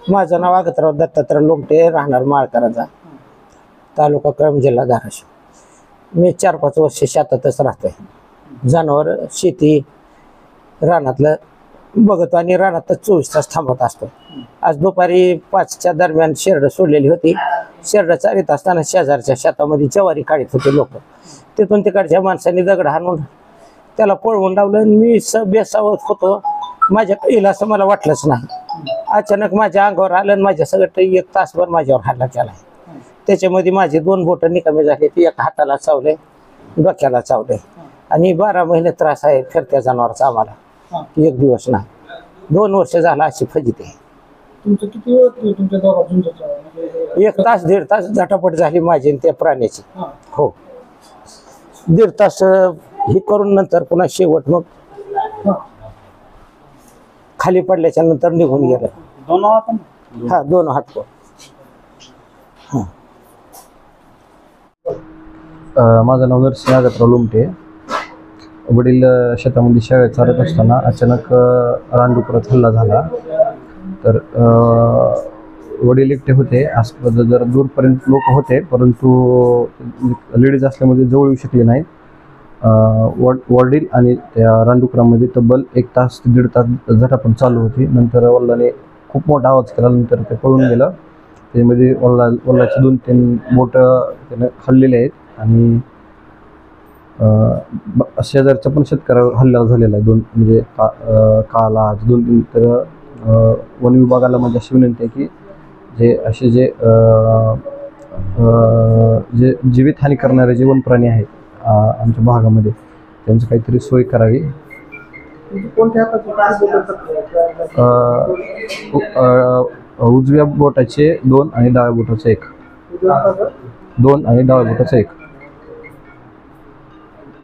माझं नाव आगतराव दत्तात्रय लोमटे, राहणार माळकरांचा, तालुका कळंब, जिल्हा धाराशिव। मी 4-5 वर्ष शेतातच राहतोय। जनावर, शेती, रानातलं बघतो आणि रानातच 24 तास थांबत असतो। आज दुपारी 5च्या दरम्यान शेरड सोडलेली होती। शेरड चारीत असताना शेजारच्या शेतामध्ये ज्वारी काढत होते लोक। तिथून तिकडच्या माणसांनी दगड हाणून त्याला पळवून लावलं। मी बेसावत होतो, माझ्या येईल असं मला वाटलंच नाही। अचानक माझ्या अंगावर आलं आणि माझ्या सगळं 1 तासभर माझ्यावर हल्ला केला। त्याच्यामध्ये माझे 2 बोटं निकामी झाले, ती एक हाताला चावले, डोक्याला चावले आणि 12 महिने त्रास आहे फिरत्या जनावरचा आम्हाला। 1 दिवस नाही, 2 वर्ष झाला अशी फजिती आहे। तुमचं किती वेळ तुमच्या दोघांचं 1 तास 1.5 तास झटापट झाली माझी आणि त्या प्राण्याची। हो, 1.5 तास हे करून नंतर पुन्हा शेवट मग खाली पडल्याच्या नंतर निघून गेलं। 2 हात? हा, 2 हात। माझं नाव नरसिंह आगतराव लोमटे। वडील शेतामध्ये शेळ्या चारत असताना अचानक रानडुकरात हल्ला झाला। तर वडील एकटे होते, आसपास जरा दूरपर्यंत लोक होते, परंतु लेडीज असल्यामुळे जवळ येऊ शकले नाहीत। वडील आणि त्या रानडुकरामध्ये तब्बल 1 तास ते 1.5 तास झटापट चालू होती। नंतर वडिलांनी खूप मोठा आवाज केला, नंतर ते पळून गेलं। त्यामध्ये वडिलाचे 2-3 बोटं त्याने खाल्लेले आहेत आणि शेजारच्या पण शेतकऱ्यावर हल्ला झालेला आहे। 2 म्हणजे काल आज 2-3। तर वन विभागाला माझी अशी विनंती आहे की जे जीवितहानी करणारे जे वन प्राणी आहेत आमच्या भागामध्ये, त्यांची काहीतरी सोय करावी। उजव्या बोटाचे 2 आणि डाव्या बोटाचे 1। 2 आणि डाव्या बोटाचे 1।